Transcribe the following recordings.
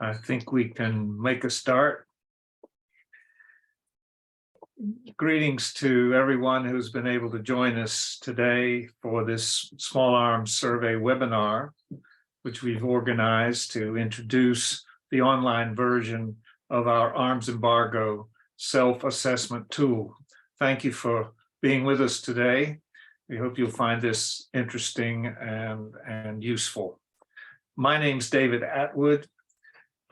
I think we can make a start. Greetings to everyone who's been able to join us today for this Small Arms Survey webinar, which we've organized to introduce the online version of our Arms Embargo Self-Assessment Tool. Thank you for being with us today. We hope you'll find this interesting and useful. My name's David Atwood.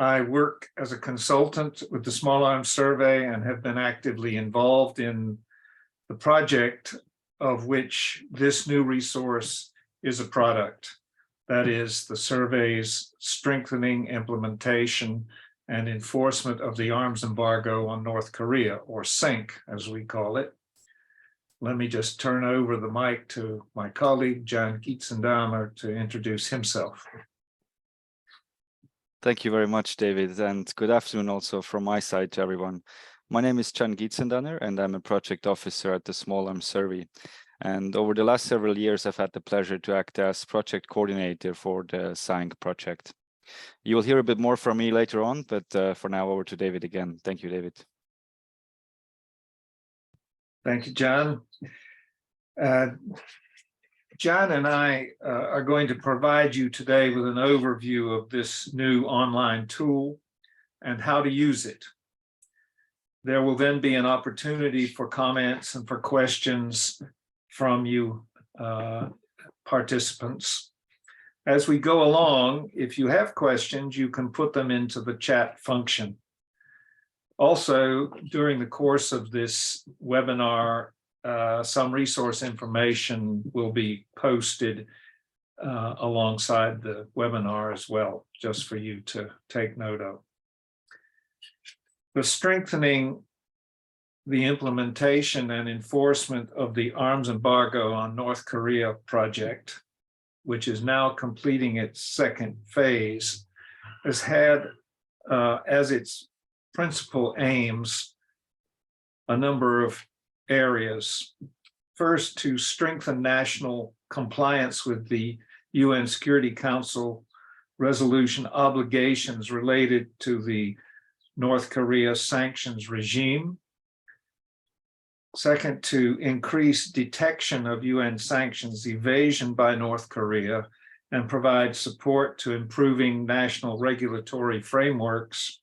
I work as a consultant with the Small Arms Survey and have been actively involved in the project of which this new resource is a product. That is the survey's strengthening implementation and enforcement of the arms embargo on North Korea, or SAENK as we call it. Let me just turn over the mic to my colleague, Gian Giezendanner, to introduce himself. Thank you very much, David, and good afternoon also from my side to everyone. My name is Gian Giezendanner, and I'm a project officer at the Small Arms Survey. And over the last several years, I've had the pleasure to act as project coordinator for the SAENK project. You will hear a bit more from me later on, but for now, over to David again. Thank you, David. Thank you, John. John and I are going to provide you today with an overview of this new online tool and how to use it. There will then be an opportunity for comments and for questions from you participants. As we go along, if you have questions, you can put them into the chat function. Also, during the course of this webinar, some resource information will be posted alongside the webinar as well, just for you to take note of. The strengthening the implementation and enforcement of the arms embargo on North Korea project, which is now completing its second phase, has had as its principal aims a number of areas. First, to strengthen national compliance with the UN Security Council resolution obligations related to the North Korea sanctions regime. Second, to increase detection of UN sanctions evasion by North Korea and provide support to improving national regulatory frameworks.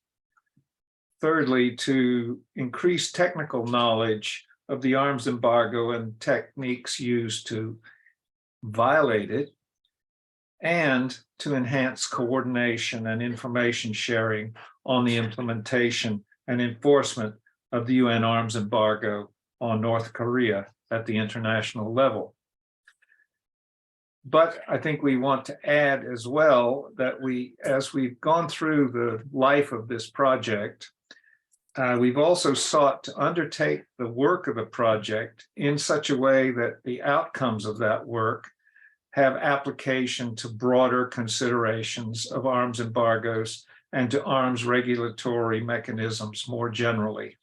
Thirdly, to increase technical knowledge of the arms embargo and techniques used to violate it, and to enhance coordination and information sharing on the implementation and enforcement of the UN arms embargo on North Korea at the international level. But I think we want to add as well that as we've gone through the life of this project, we've also sought to undertake the work of the project in such a way that the outcomes of that work have application to broader considerations of arms embargoes and to arms regulatory mechanisms more generally.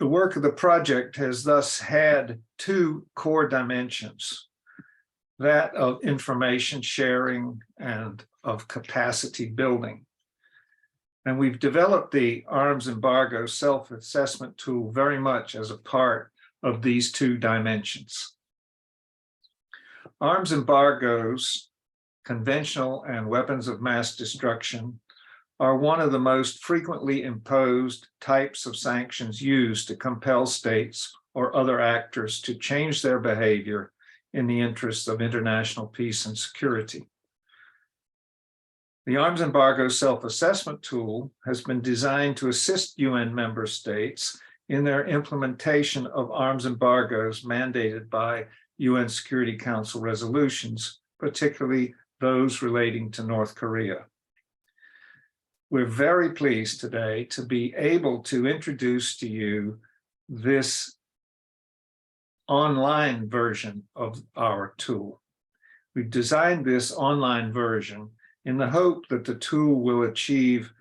The work of the project has thus had two core dimensions, that of information sharing and of capacity building. And we've developed the Arms Embargo Self-Assessment Tool very much as a part of these two dimensions. Arms embargoes, conventional and weapons of mass destruction, are one of the most frequently imposed types of sanctions used to compel states or other actors to change their behavior in the interests of international peace and security. The Arms Embargo Self-Assessment Tool has been designed to assist UN member states in their implementation of arms embargoes mandated by UN Security Council resolutions, particularly those relating to North Korea. We're very pleased today to be able to introduce to you this online version of our tool. We've designed this online version in the hope that the tool will achieve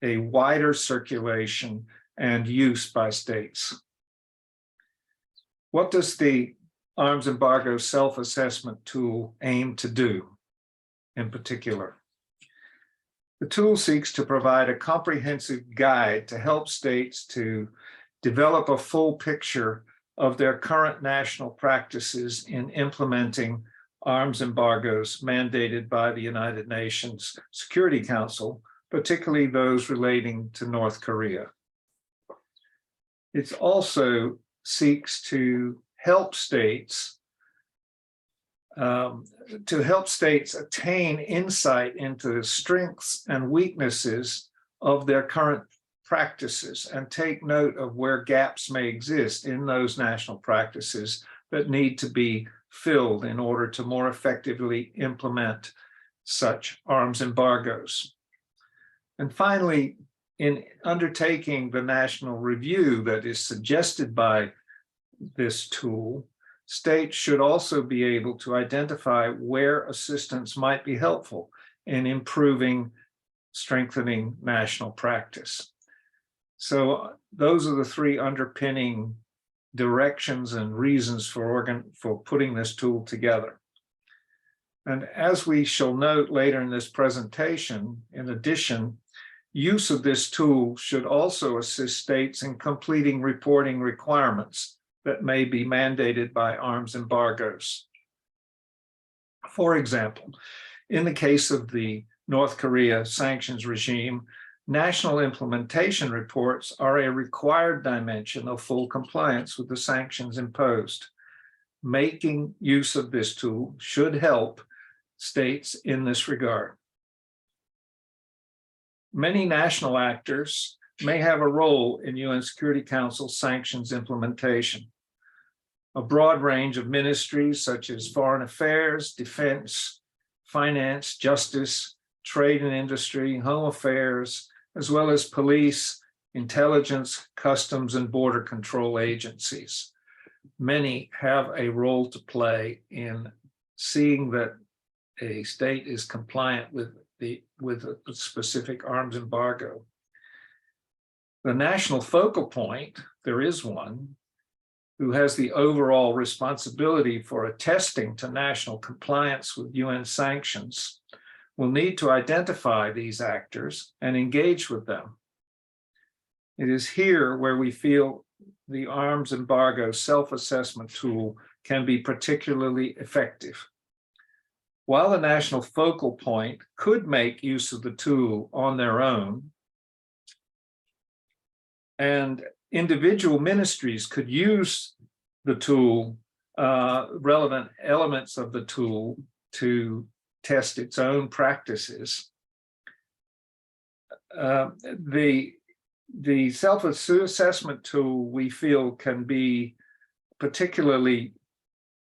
a wider circulation and use by states. What does the Arms Embargo Self-Assessment Tool aim to do in particular? The tool seeks to provide a comprehensive guide to help states to develop a full picture of their current national practices in implementing arms embargoes mandated by the United Nations Security Council, particularly those relating to North Korea. It also seeks to help states attain insight into the strengths and weaknesses of their current practices and take note of where gaps may exist in those national practices that need to be filled in order to more effectively implement such arms embargoes. And finally, in undertaking the national review that is suggested by this tool, states should also be able to identify where assistance might be helpful in improving, strengthening national practice. So those are the three underpinning directions and reasons for putting this tool together. And as we shall note later in this presentation, in addition, use of this tool should also assist states in completing reporting requirements that may be mandated by arms embargoes. For example, in the case of the North Korea sanctions regime, national implementation reports are a required dimension of full compliance with the sanctions imposed. Making use of this tool should help states in this regard. Many national actors may have a role in UN Security Council sanctions implementation. A broad range of ministries such as foreign affairs, defense, finance, justice, trade and industry, home affairs, as well as police, intelligence, customs, and border control agencies. Many have a role to play in seeing that a state is compliant with a specific arms embargo. The national focal point, there is one, who has the overall responsibility for attesting to national compliance with UN sanctions, will need to identify these actors and engage with them. It is here where we feel the Arms Embargo Self-Assessment Tool can be particularly effective. While the national focal point could make use of the tool on their own, and individual ministries could use the tool, relevant elements of the tool, to test its own practices. The self-assessment tool, we feel, can be particularly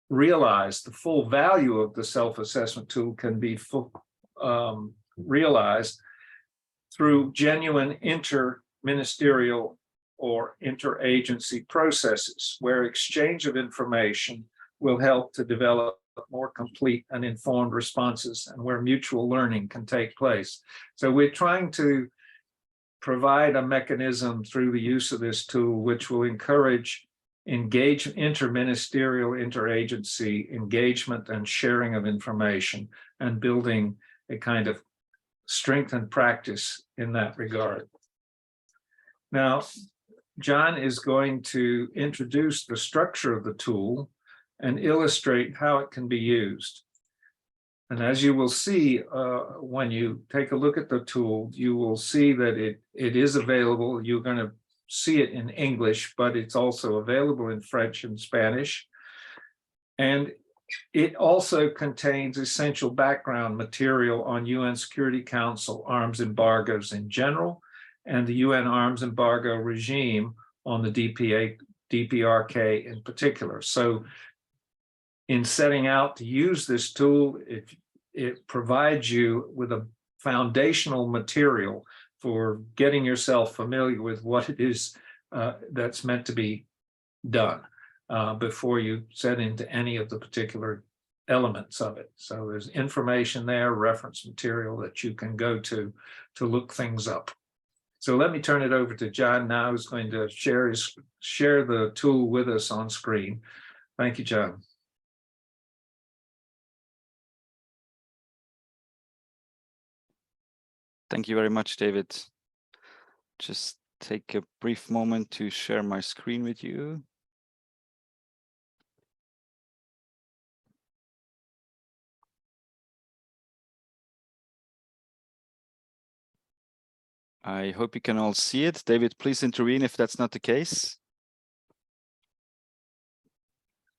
realized. The full value of the self-assessment tool can be realized through genuine interministerial or interagency processes where exchange of information will help to develop more complete and informed responses and where mutual learning can take place. So we're trying to provide a mechanism through the use of this tool which will encourage interministerial, interagency engagement and sharing of information and building a kind of strengthened practice in that regard. Now, John is going to introduce the structure of the tool and illustrate how it can be used. And as you will see, when you take a look at the tool, you will see that it is available. You're going to see it in English, but it's also available in French and Spanish. And it also contains essential background material on UN Security Council arms embargoes in general, and the UN arms embargo regime on the DPRK in particular. So in setting out to use this tool, it provides you with a foundational material for getting yourself familiar with what it is that's meant to be done before you set into any of the particular elements of it. So there's information there, reference material that you can go to look things up. So let me turn it over to John now, who's going to share the tool with us on screen. Thank you, John. Thank you very much, David. Just take a brief moment to share my screen with you. I hope you can all see it. David, please intervene if that's not the case.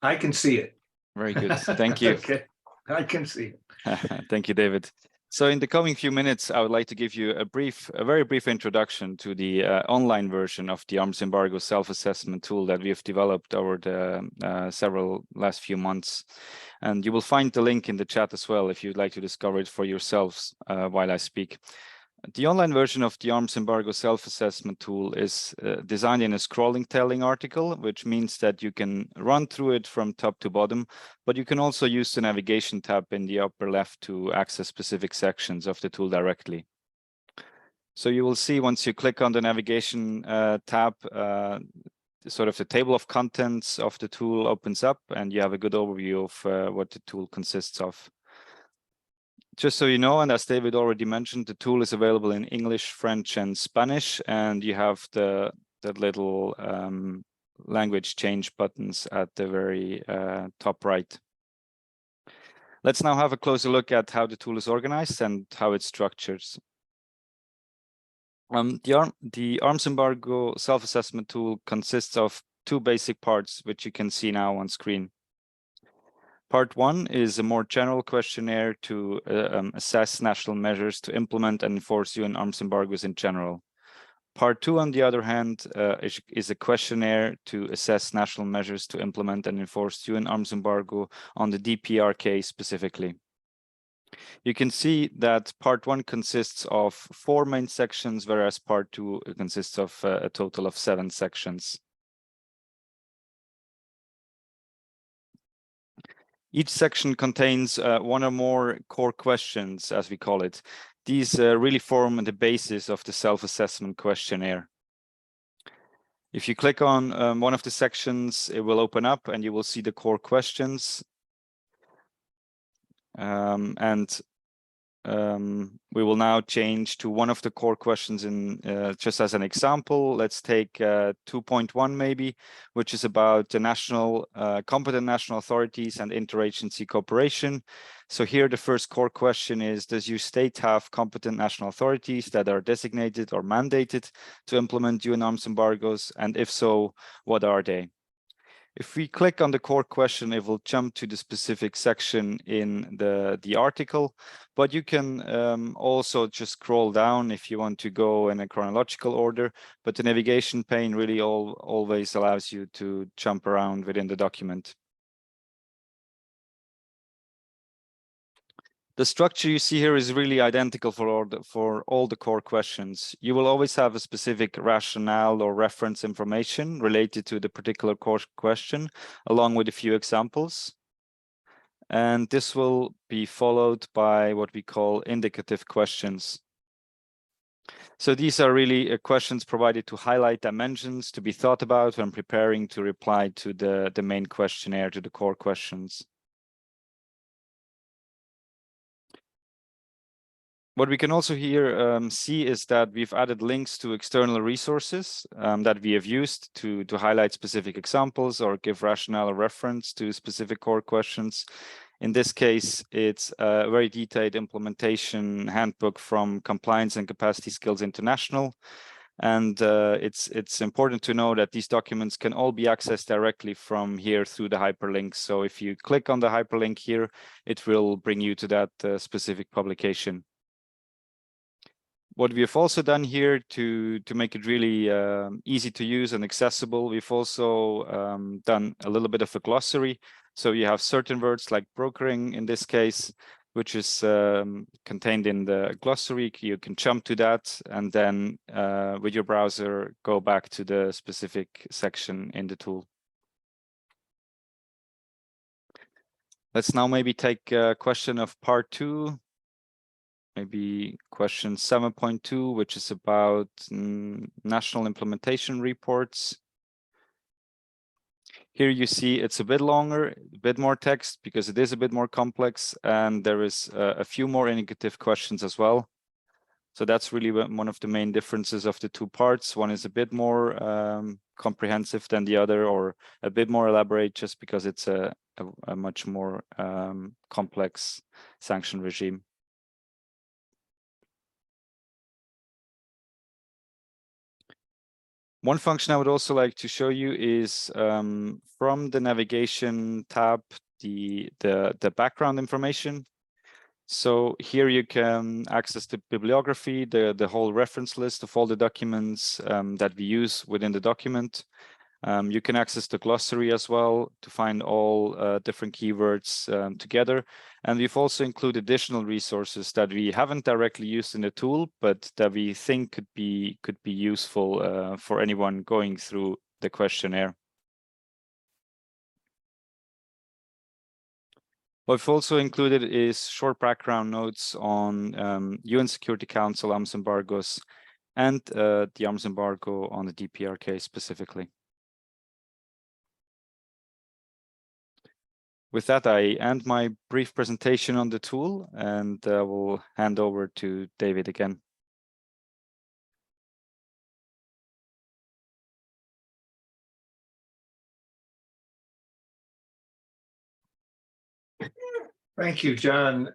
I can see it. Very good. Thank you. Okay, I can see it. Thank you, David. So in the coming few minutes, I would like to give you a very brief introduction to the online version of the Arms Embargo Self-Assessment Tool that we have developed over the several last few months. And you will find the link in the chat as well if you'd like to discover it for yourselves while I speak. The online version of the Arms Embargo Self-Assessment Tool is designed in a scrolling telling article, which means that you can run through it from top to bottom, but you can also use the navigation tab in the upper left to access specific sections of the tool directly. So you will see once you click on the navigation tab, sort of the table of contents of the tool opens up, and you have a good overview of what the tool consists of. Just so you know, and as David already mentioned, the tool is available in English, French, and Spanish, and you have the little language change buttons at the very top right. Let's now have a closer look at how the tool is organized and how it's structured. The Arms Embargo Self-Assessment Tool consists of two basic parts, which you can see now on screen. Part 1 is a more general questionnaire to assess national measures to implement and enforce UN arms embargoes in general. Part 2, on the other hand, is a questionnaire to assess national measures to implement and enforce UN arms embargo on the DPRK specifically. You can see that Part 1 consists of 4 main sections, whereas Part 2 consists of a total of 7 sections. Each section contains one or more core questions, as we call it. These really form the basis of the self-assessment questionnaire. If you click on one of the sections, it will open up and you will see the core questions. We will now change to one of the core questions in just as an example. Let's take 2.1 maybe, which is about the competent national authorities and interagency cooperation. So here the first core question is, does your state have competent national authorities that are designated or mandated to implement UN arms embargoes? And if so, what are they? If we click on the core question, it will jump to the specific section in the article, but you can also just scroll down if you want to go in a chronological order, but the navigation pane really always allows you to jump around within the document. The structure you see here is really identical for all the core questions. You will always have a specific rationale or reference information related to the particular core question, along with a few examples. And this will be followed by what we call indicative questions. So these are really questions provided to highlight dimensions to be thought about when preparing to reply to the main questionnaire, to the core questions. What we can also here see is that we've added links to external resources that we have used to highlight specific examples or give rationale or reference to specific core questions. In this case, it's a very detailed implementation handbook from Compliance and Capacity Skills International. And it's important to know that these documents can all be accessed directly from here through the hyperlink. So if you click on the hyperlink here, it will bring you to that specific publication. What we have also done here to make it really easy to use and accessible, we've also done a little bit of a glossary. So you have certain words like brokering in this case, which is contained in the glossary. You can jump to that and then with your browser, go back to the specific section in the tool. Let's now maybe take a question of part 2. Maybe question 7.2, which is about national implementation reports. Here you see it's a bit longer, a bit more text because it is a bit more complex, and there is a few more indicative questions as well. So that's really one of the main differences of the two parts. One is a bit more comprehensive than the other, or a bit more elaborate, just because it's a much more complex sanction regime. One function I would also like to show you is from the navigation tab, the background information. So here you can access the bibliography, the whole reference list of all the documents that we use within the document. You can access the glossary as well to find all different keywords together. And we've also included additional resources that we haven't directly used in the tool, but that we think could be useful for anyone going through the questionnaire. What we've also included is short background notes on UN Security Council arms embargoes and the arms embargo on the DPRK specifically. With that, I end my brief presentation on the tool, and will hand over to David again. Thank you, John.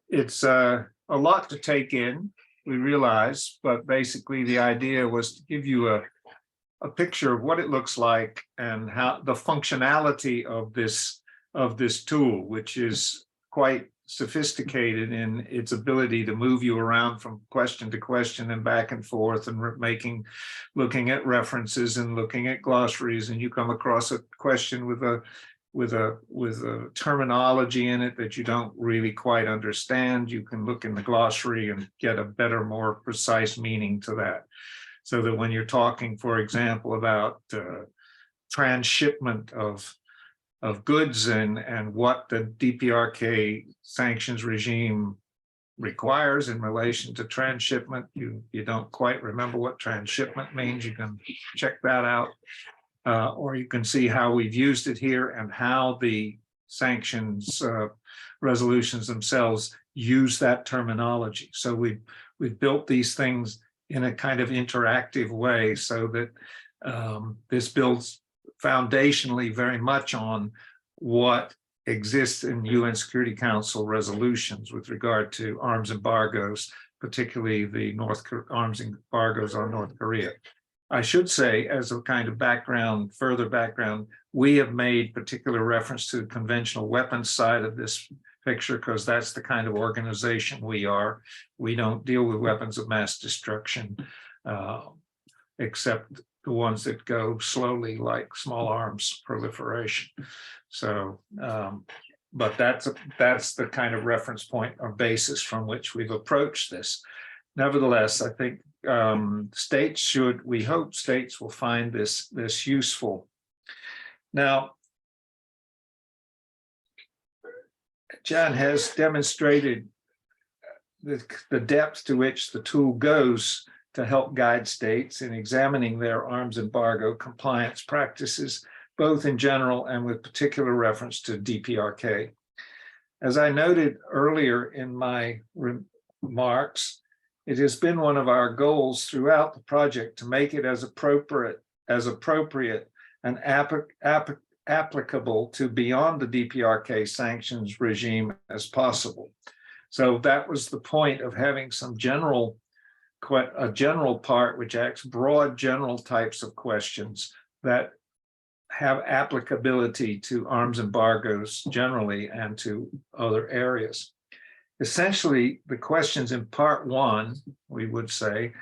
It's a lot to take in, we realize, but basically the idea was to give you a picture of what it looks like and how the functionality of this tool, which is quite sophisticated in its ability to move you around from question to question and back and forth, and looking at references and looking at glossaries, and you come across a question with a terminology in it that you don't really quite understand. You can look in the glossary and get a better, more precise meaning to that. So that when you're talking, for example, about transshipment of goods and what the DPRK sanctions regime requires in relation to transshipment, you don't quite remember what transshipment means, you can check that out. Or you can see how we've used it here and how the sanctions resolutions themselves use that terminology. So we've built these things in a kind of interactive way, so that this builds foundationally very much on what exists in UN Security Council resolutions with regard to arms embargoes, particularly the arms embargoes on North Korea. I should say, as a kind of background, further background, we have made particular reference to the conventional weapons side of this picture, because that's the kind of organization we are. We don't deal with weapons of mass destruction, except the ones that go slowly, like small arms proliferation. So, but that's the kind of reference point or basis from which we've approached this. Nevertheless, I think we hope states will find this useful. Now, John has demonstrated the depth to which the tool goes to help guide states in examining their arms embargo compliance practices, both in general and with particular reference to DPRK. As I noted earlier in my remarks, it has been one of our goals throughout the project to make it as appropriate and applicable to beyond the DPRK sanctions regime as possible. So that was the point of having a general part which asks broad general types of questions that have applicability to arms embargoes generally and to other areas. Essentially, the questions in part one, we would say,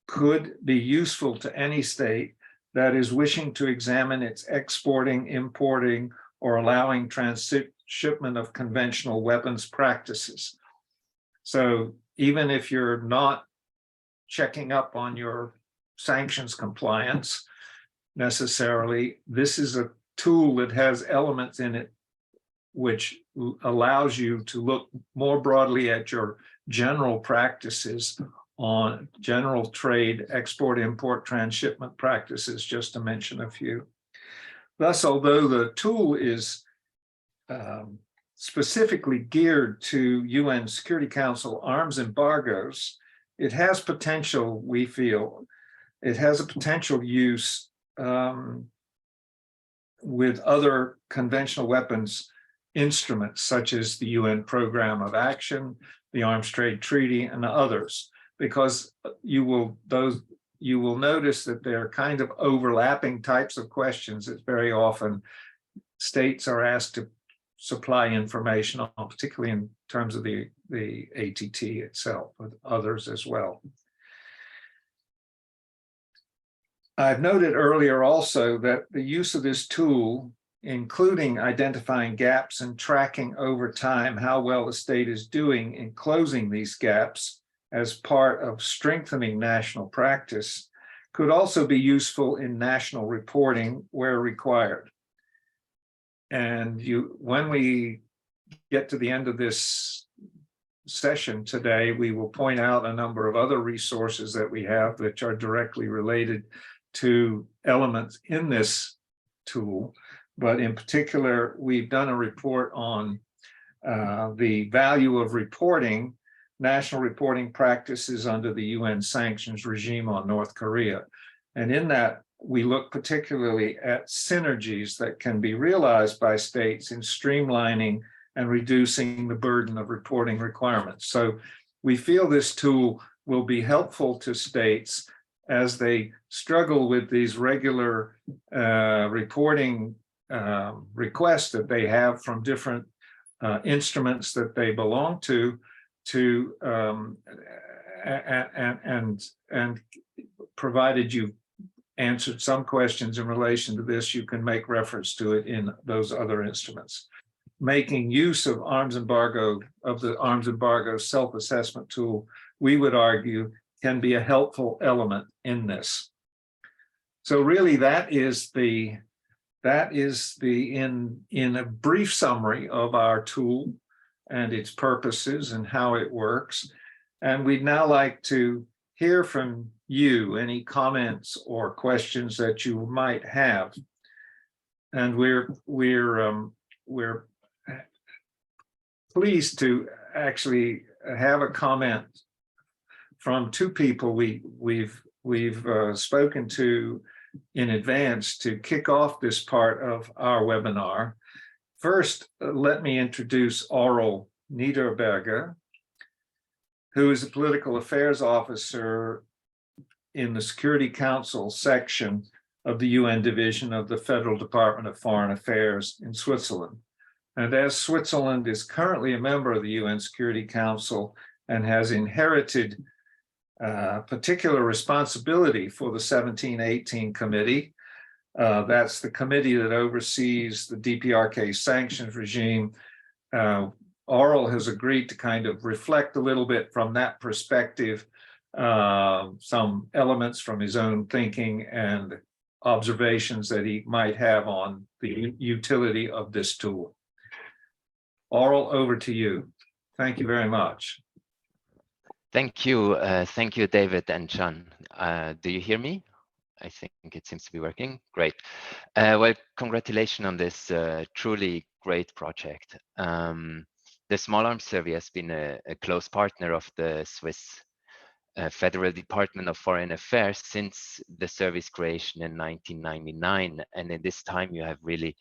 could be useful to any state that is wishing to examine its exporting, importing, or allowing transshipment of conventional weapons practices. So even if you're not checking up on your sanctions compliance necessarily, this is a tool that has elements in it which allows you to look more broadly at your general practices on general trade, export, import, transshipment practices, just to mention a few. Thus, although the tool is specifically geared to UN Security Council arms embargoes, it has potential, we feel, it has a potential use with other conventional weapons instruments, such as the UN Program of Action, the Arms Trade Treaty, and others, because you will notice that they're kind of overlapping types of questions that very often states are asked to supply information on, particularly in terms of the ATT itself, but others as well. I've noted earlier also that the use of this tool, including identifying gaps and tracking over time how well the state is doing in closing these gaps as part of strengthening national practice, could also be useful in national reporting where required. And when we get to the end of this session today, we will point out a number of other resources that we have which are directly related to elements in this tool. But in particular, we've done a report on the value of reporting, national reporting practices under the UN sanctions regime on North Korea. And in that, we look particularly at synergies that can be realized by states in streamlining and reducing the burden of reporting requirements. So we feel this tool will be helpful to states as they struggle with these regular reporting requests that they have from different instruments that they belong to and provided you've answered some questions in relation to this, you can make reference to it in those other instruments. Making use of the Arms Embargo Self-Assessment Tool, we would argue, can be a helpful element in this. So really, that is in a brief summary of our tool and its purposes and how it works. And we'd now like to hear from you, any comments or questions that you might have. And we're pleased to actually have a comment from two people we've spoken to in advance to kick off this part of our webinar. First, let me introduce Aurel Niederberger, who is a political affairs officer in the Security Council section of the UN division of the Federal Department of Foreign Affairs in Switzerland. And as Switzerland is currently a member of the UN Security Council and has inherited particular responsibility for the 1718 committee, that's the committee that oversees the DPRK sanctions regime. Aurel has agreed to kind of reflect a little bit from that perspective, some elements from his own thinking and observations that he might have on the utility of this tool. Aurel, over to you. Thank you very much. Thank you, David and John. Do you hear me? I think it seems to be working. Great. Well, congratulations on this truly great project. The Small Arms Survey has been a close partner of the Swiss Federal Department of Foreign Affairs since the survey's creation in 1999. And in this time, you have really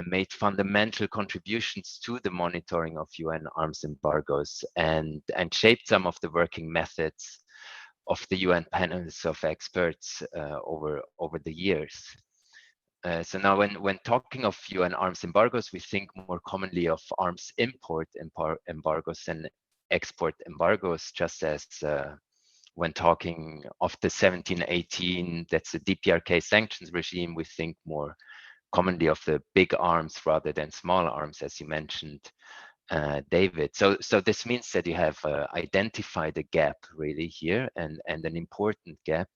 made fundamental contributions to the monitoring of UN arms embargoes and shaped some of the working methods of the UN panels of experts over the years. So now when talking of UN arms embargoes, we think more commonly of arms import embargoes and export embargoes, just as when talking of the 1718, that's the DPRK sanctions regime, we think more commonly of the big arms rather than small arms, as you mentioned, David. So this means that you have identified a gap really here and an important gap.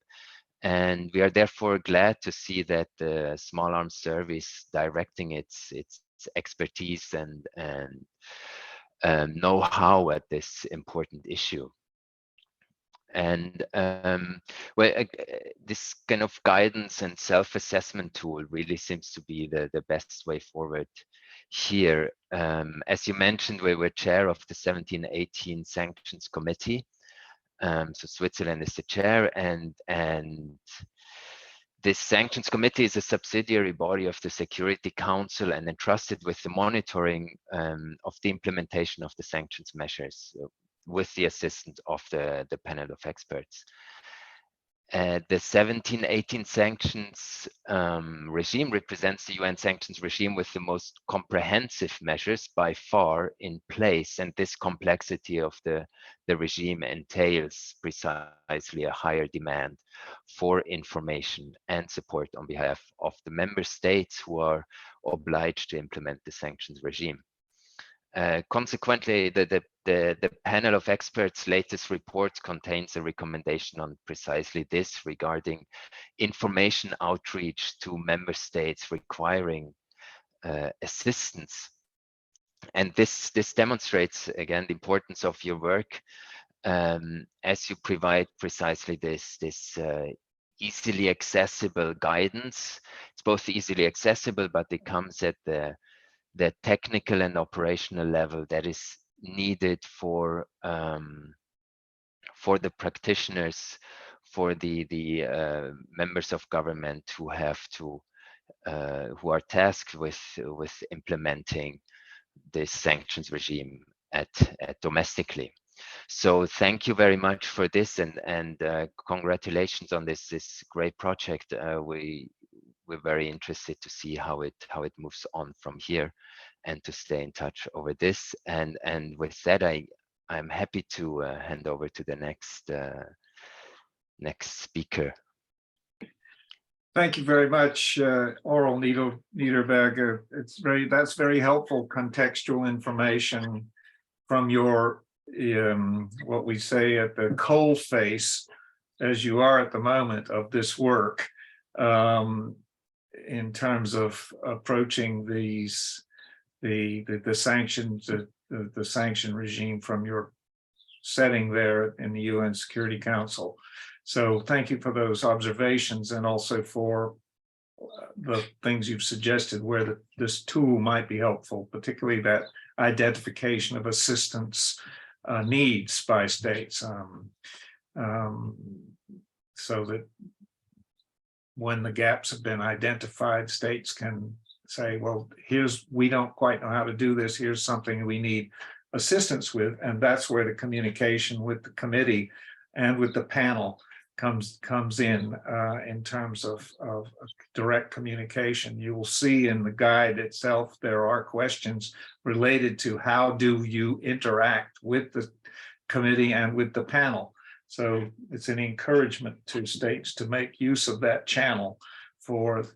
And we are therefore glad to see that the Small Arms Service directing its expertise and know-how at this important issue. And this kind of guidance and self-assessment tool really seems to be the best way forward here. As you mentioned, we were chair of the 1718 Sanctions Committee. So Switzerland is the chair, and this sanctions committee is a subsidiary body of the Security Council and entrusted with the monitoring of the implementation of the sanctions measures with the assistance of the panel of experts. The 1718 sanctions regime represents the UN sanctions regime with the most comprehensive measures by far in place, and this complexity of the regime entails precisely a higher demand for information and support on behalf of the member states who are obliged to implement the sanctions regime. Consequently, the panel of experts' latest report contains a recommendation on precisely this regarding information outreach to member states requiring assistance. And this demonstrates, again, the importance of your work as you provide precisely this easily accessible guidance. It's both easily accessible, but it comes at the technical and operational level that is needed for the practitioners, for the members of government who have to who are tasked with implementing this sanctions regime at domestically. So thank you very much for this, and congratulations on this great project. We're very interested to see how it moves on from here, and to stay in touch over this. And with that, I'm happy to hand over to the next speaker. Thank you very much, Oral Niederberger. That's very helpful contextual information from your what we say at the coal face, as you are at the moment, of this work. In terms of approaching the sanctions, the sanction regime from your setting there in the UN Security Council. So thank you for those observations, and also for the things you've suggested where this tool might be helpful, particularly that identification of assistance needs by states, so that when the gaps have been identified, states can say, well, we don't quite know how to do this, here's something we need assistance with. And that's where the communication with the committee and with the panel comes in terms of direct communication. You will see in the guide itself, there are questions related to how do you interact with the committee and with the panel. So it's an encouragement to states to make use of that channel for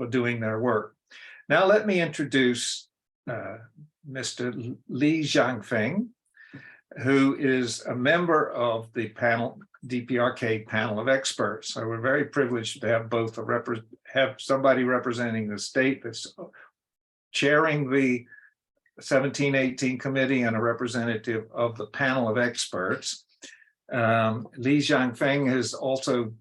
doing their work. Now let me introduce Mr. Li Jiangfeng, who is a member of the DPRK panel of experts. So we're very privileged to have both somebody representing the state that's chairing the 1718 committee and a representative of the panel of experts. Li Jiangfeng has also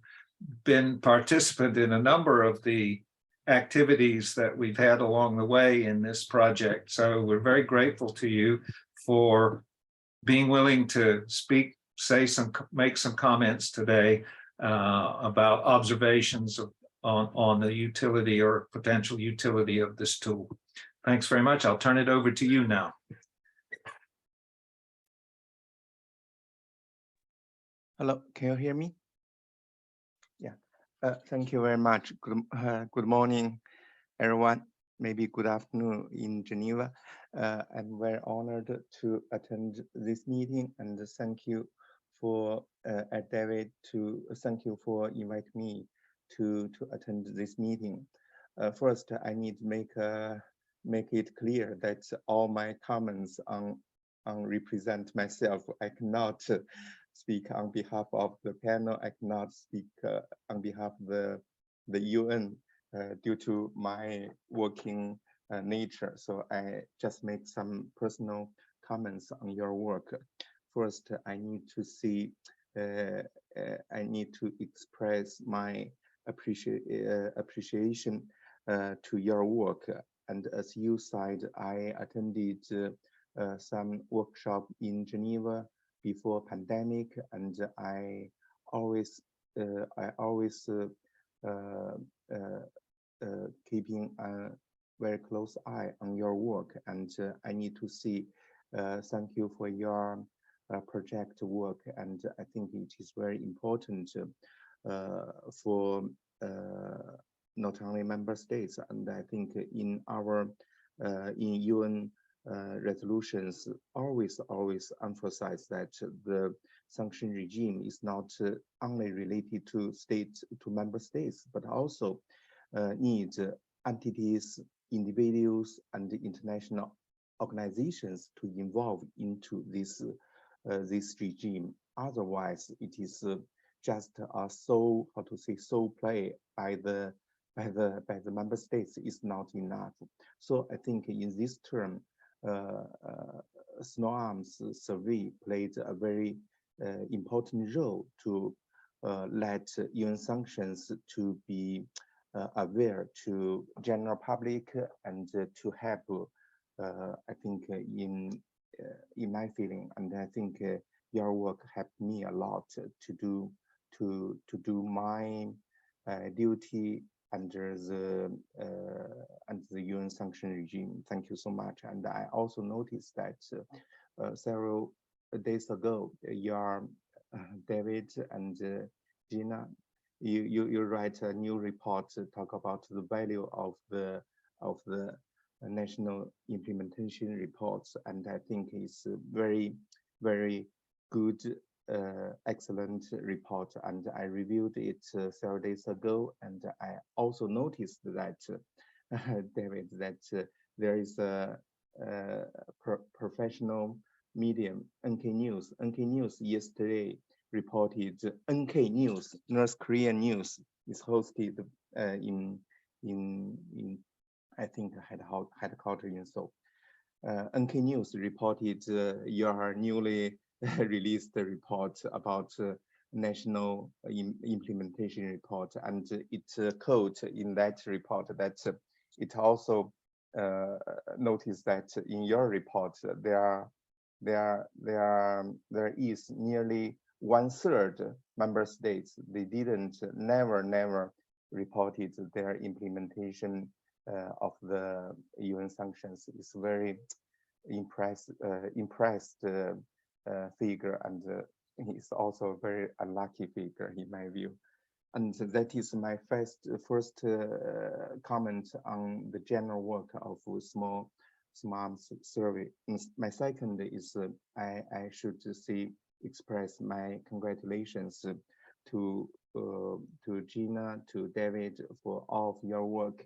been participant in a number of the activities that we've had along the way in this project. So we're very grateful to you for being willing to speak, make some comments today about observations on the utility or potential utility of this tool. Thanks very much. I'll turn it over to you now. Hello, can you hear me? Yeah, thank you very much. Good morning, everyone. Maybe good afternoon in Geneva. I'm very honored to attend this meeting, and thank you for David. Thank you for inviting me to attend this meeting. First, I need to make it clear that all my comments on represent myself. I cannot speak on behalf of the panel. I cannot speak on behalf of the UN due to my working nature. So I just make some personal comments on your work. First, I need to express my appreciation to your work. And as you said, I attended some workshop in Geneva before pandemic, and I always keeping a very close eye on your work, and I need to say thank you for your project work, and I think it is very important for not only member states, and I think in our in UN resolutions always emphasize that the sanction regime is not only related to member states, but also needs entities, individuals, and international organizations to involve into this regime. Otherwise, it is just a sole play by the member states is not enough. So I think in this term, Small Arms survey played a very important role to let UN sanctions to be aware to general public and to help. I think in my feeling, and I think your work helped me a lot to do my duty under the UN sanction regime. Thank you so much. And I also noticed that several days ago, your David and Gina, you write a new report to talk about the value of the national implementation reports, and I think it's a very good excellent report, and I reviewed it several days ago, and I also noticed that David, that there is a professional medium, NK News. NK News yesterday reported NK News, North Korean news, is hosted in I think headquarters in Seoul. NK News reported your newly released report about national implementation report, and it quote in that report that it also noticed that in your report there is nearly 1/3 member states they never reported their implementation of the UN sanctions. It's very impressed figure, and it's also a very unlucky figure in my view. And that is my first comment on the general work of Small Arms survey. And my second is I should express my congratulations to Gina, to David for all of your work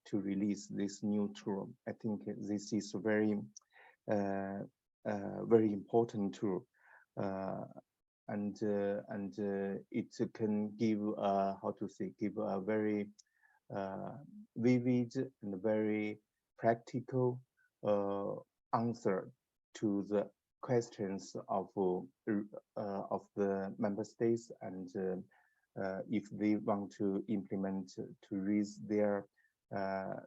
to release this new tool. I think this is a very important tool, and it can give give a very vivid and very practical answer to the questions of the member states, and if they want to implement, to raise their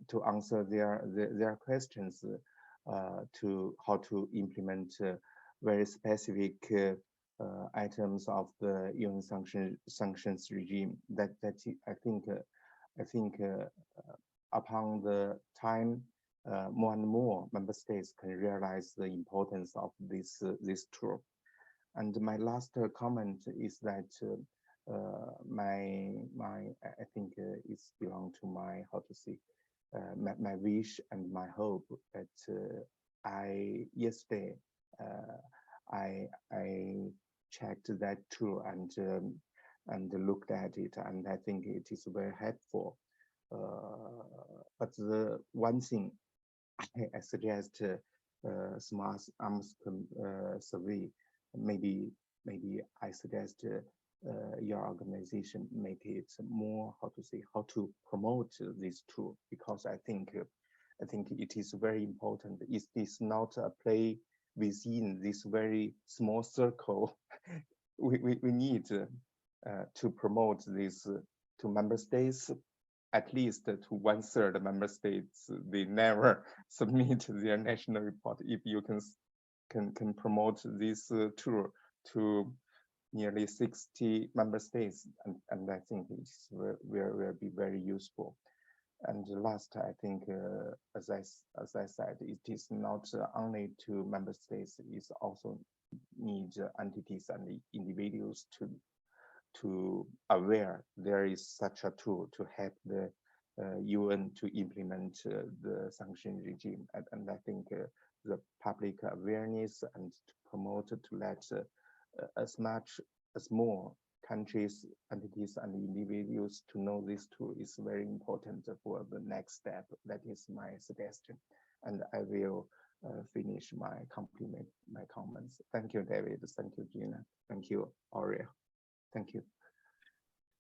to answer their questions to how to implement very specific items of the UN sanctions regime. That I think upon the time, more and more member states can realize the importance of this tool. And my last comment is that I think it's belong to my my wish and my hope that yesterday I checked that tool and looked at it, and I think it is very helpful. But the one thing I suggest Small Arms survey, maybe I suggest your organization make it more how to promote this tool, because I think it is very important. It is not a play within this very small circle. we need to promote this to member states. At least to 1/3 member states, they never submit their national report. If you can promote this tool to nearly 60 member states, and I think it will be very useful. And last, I think, as I said, it is not only to member states; it also needs entities and individuals to aware there is such a tool to help the UN to implement the sanction regime. And I think the public awareness and to promote to let as much as more countries, entities, and individuals to know this tool is very important for the next step. That is my suggestion. And I will finish my comments. Thank you, David. Thank you, Gina. Thank you, Aurea. Thank you.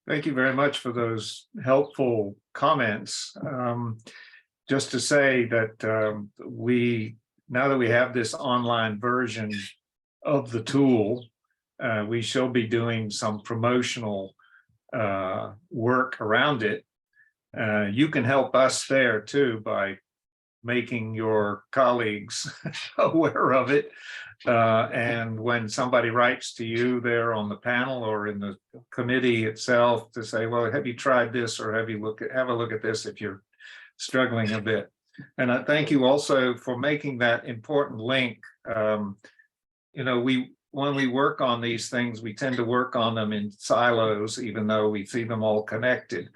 Thank you very much for those helpful comments. Just to say that now that we have this online version of the tool, we shall be doing some promotional work around it. You can help us there too by making your colleagues aware of it. And when somebody writes to you there on the panel or in the committee itself to say, well, have you tried this, or have a look at this if you're struggling a bit. And I thank you also for making that important link. You know, when we work on these things, we tend to work on them in silos, even though we see them all connected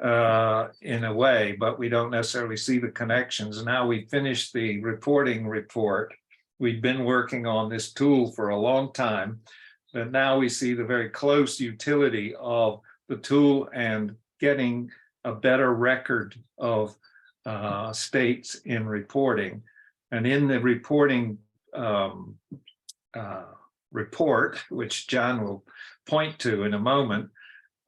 in a way, but we don't necessarily see the connections. Now we finished the reporting report. We've been working on this tool for a long time, but now we see the very close utility of the tool and getting a better record of states in reporting. And in the reporting report, which John will point to in a moment,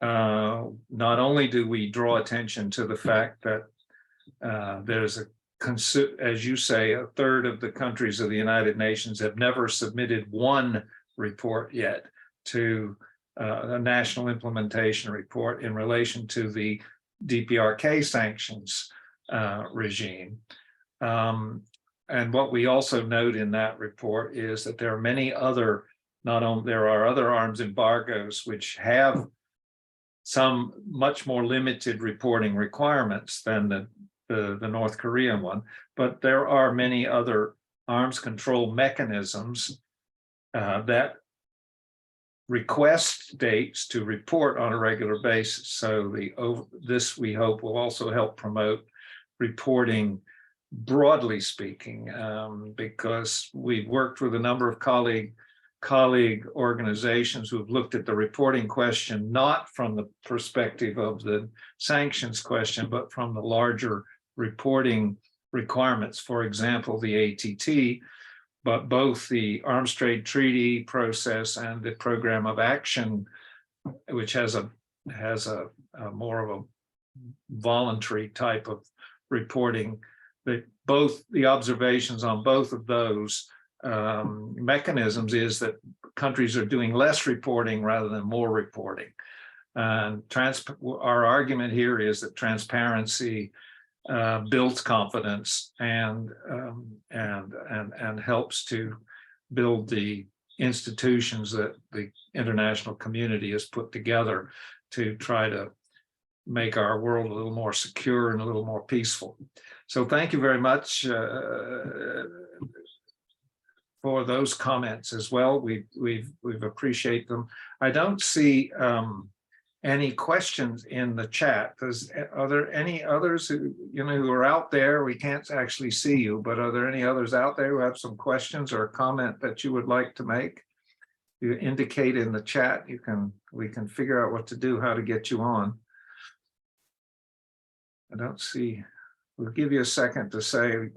not only do we draw attention to the fact that there's as you say, a third of the countries of the United Nations have never submitted one report yet to a national implementation report in relation to the DPRK sanctions regime. And what we also note in that report is that there are many other, there are other arms embargoes which have some much more limited reporting requirements than the North Korean one, but there are many other arms control mechanisms that request states to report on a regular basis. So this, we hope, will also help promote reporting, broadly speaking, because we've worked with a number of colleague organizations who have looked at the reporting question, not from the perspective of the sanctions question, but from the larger reporting requirements. For example, the ATT, but both the Arms Trade Treaty process and the Program of Action, which has a more of a voluntary type of reporting, that both the observations on both of those mechanisms is that countries are doing less reporting rather than more reporting. And our argument here is that transparency builds confidence and helps to build the institutions that the international community has put together to try to make our world a little more secure and a little more peaceful. So thank you very much for those comments as well. We appreciate them. I don't see any questions in the chat. Are there any others who are out there? We can't actually see you, but are there any others out there who have some questions or a comment that you would like to make? You indicate in the chat. We can figure out what to do, how to get you on. I don't see. We'll give you a second to say,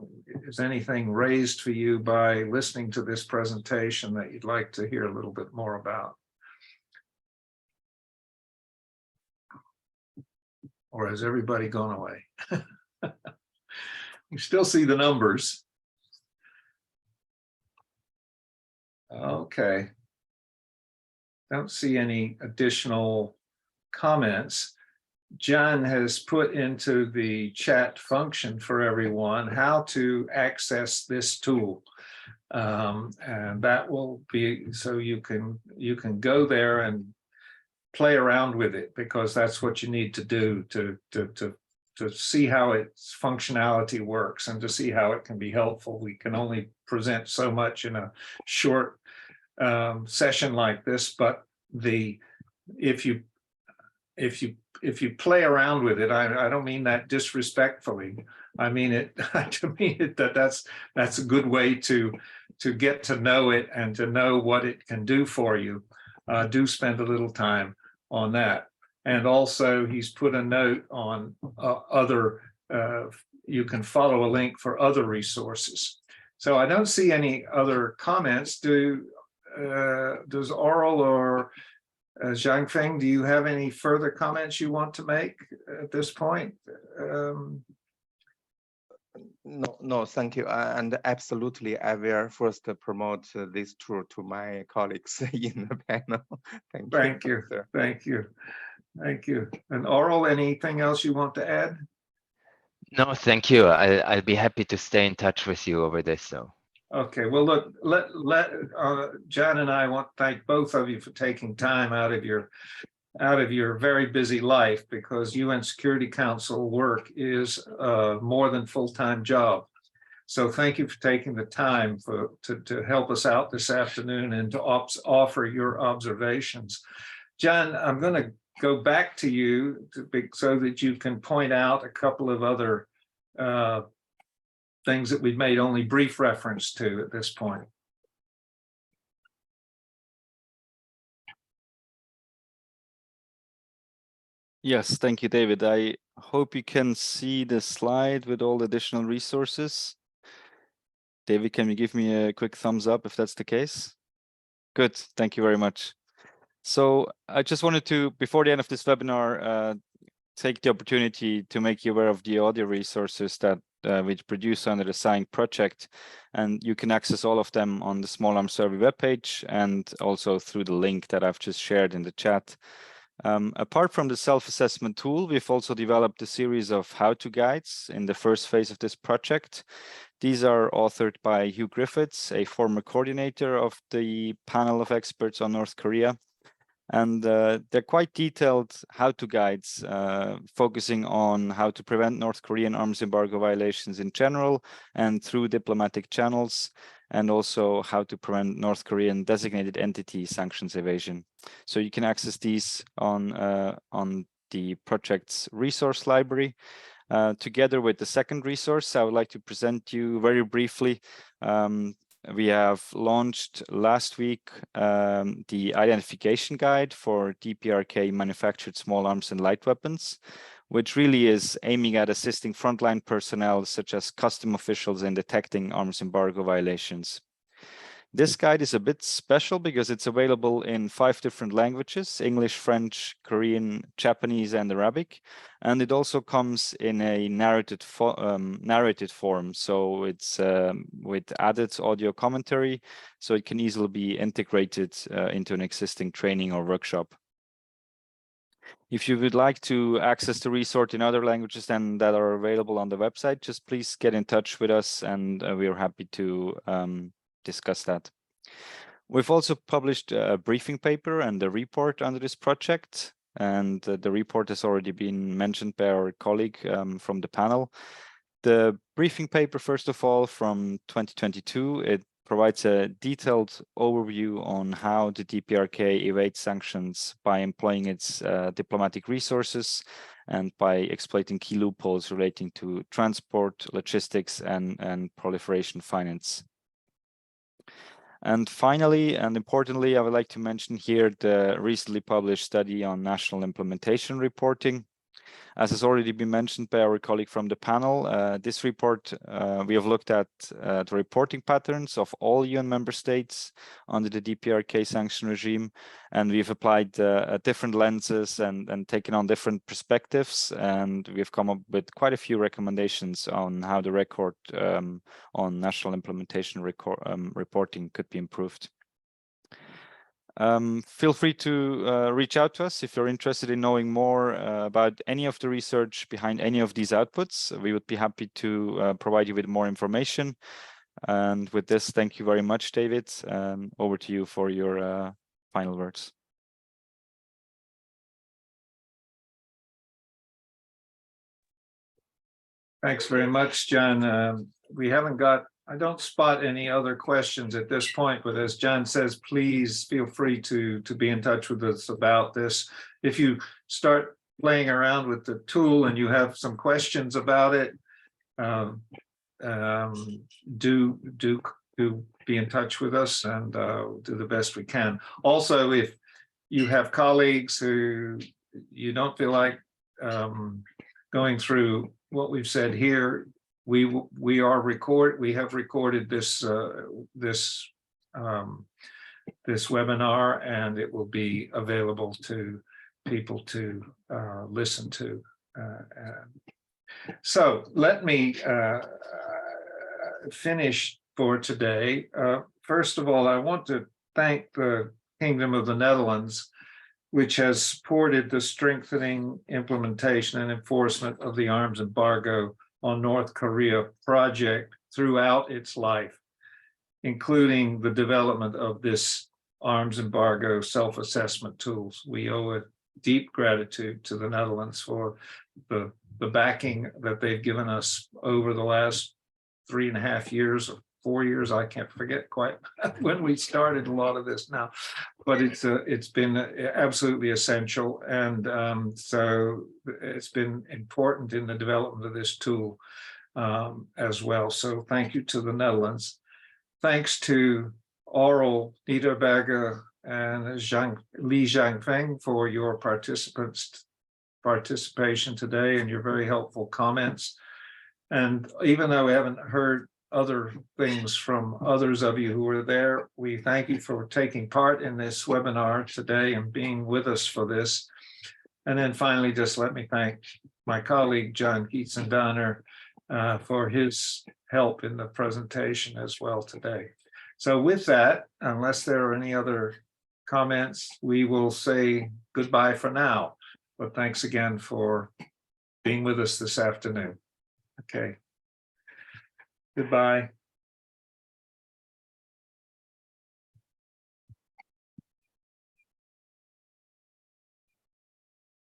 is anything raised for you by listening to this presentation that you'd like to hear a little bit more about? Or has everybody gone away? You still see the numbers. Okay. Don't see any additional comments. John has put into the chat function for everyone how to access this tool. And that will be, so you can go there and play around with it, because that's what you need to do to see how its functionality works and to see how it can be helpful. We can only present so much in a short session like this, but if you play around with it, I don't mean that disrespectfully. I mean it to mean it that's a good way to get to know it and to know what it can do for you. Do spend a little time on that. And also he's put a note on other, you can follow a link for other resources. So I don't see any other comments. Does Oral or Zhangfeng, do you have any further comments you want to make at this point? No, thank you. And absolutely, I will first promote this tool to my colleagues in the panel. Thank you. Sir. Thank you. Thank you. And Oral, anything else you want to add? No, thank you. I'll be happy to stay in touch with you over this. So. Okay, well, look, John and I want to thank both of you for taking time out of your very busy life, because UN Security Council work is more than full-time job. So thank you for taking the time to help us out this afternoon and to offer your observations. John, I'm going to go back to you so that you can point out a couple of other things that we've made only brief reference to at this point. Yes, thank you, David. I hope you can see the slide with all the additional resources. David, can you give me a quick thumbs up if that's the case? Good, thank you very much. So I just wanted to, before the end of this webinar, take the opportunity to make you aware of the audio resources that we produce under the SAENK project, and you can access all of them on the Small Arms Survey webpage and also through the link that I've just shared in the chat. Apart from the self-assessment tool, we've also developed a series of how-to guides in the first phase of this project. These are authored by Hugh Griffiths, a former coordinator of the panel of experts on North Korea. And they're quite detailed how-to guides, focusing on how to prevent North Korean arms embargo violations in general and through diplomatic channels, and also how to prevent North Korean designated entity sanctions evasion. So you can access these on the project's resource library. Together with the second resource, I would like to present you very briefly. We have launched last week the identification guide for DPRK manufactured small arms and light weapons, which really is aiming at assisting frontline personnel such as custom officials in detecting arms embargo violations. This guide is a bit special because it's available in 5 different languages: English, French, Korean, Japanese, and Arabic. And it also comes in a narrated form. So it's with added audio commentary, so it can easily be integrated into an existing training or workshop. If you would like to access the resource in other languages than that are available on the website, just please get in touch with us, and we are happy to discuss that. We've also published a briefing paper and a report under this project, and the report has already been mentioned by our colleague from the panel. The briefing paper, first of all, from 2022, it provides a detailed overview on how the DPRK evades sanctions by employing its diplomatic resources and by exploiting key loopholes relating to transport, logistics, and proliferation finance. And finally, and importantly, I would like to mention here the recently published study on national implementation reporting. As has already been mentioned by our colleague from the panel, this report, we have looked at the reporting patterns of all UN member states under the DPRK sanction regime, and we've applied different lenses and taken on different perspectives, and we've come up with quite a few recommendations on how the record on national implementation reporting could be improved. Feel free to reach out to us if you're interested in knowing more about any of the research behind any of these outputs. We would be happy to provide you with more information. And with this, thank you very much, David. Over to you for your final words. Thanks very much, John. We haven't got, I don't spot any other questions at this point, but as John says, please feel free to be in touch with us about this. If you start playing around with the tool and you have some questions about it, do be in touch with us, and do the best we can. Also, if you have colleagues who you don't feel like going through what we've said here, we have recorded this this webinar, and it will be available to people to listen to. So let me finish for today. First of all, I want to thank the Kingdom of the Netherlands, which has supported the strengthening, implementation, and enforcement of the arms embargo on North Korea project throughout its life, including the development of this Arms Embargo Self-Assessment Tools. We owe a deep gratitude to the Netherlands for the backing that they've given us over the last 3.5 years or 4 years. I can't forget quite when we started a lot of this now, but it's been absolutely essential, and so it's been important in the development of this tool as well. So thank you to the Netherlands. Thanks to Oral Niederberger and Li Zhangfeng for your participation today and your very helpful comments. And even though we haven't heard other things from others of you who were there, we thank you for taking part in this webinar today and being with us for this. And then finally, just let me thank my colleague, Gian Giezendanner, for his help in the presentation as well today. So with that, unless there are any other comments, we will say goodbye for now. But thanks again for being with us this afternoon. Okay. Goodbye.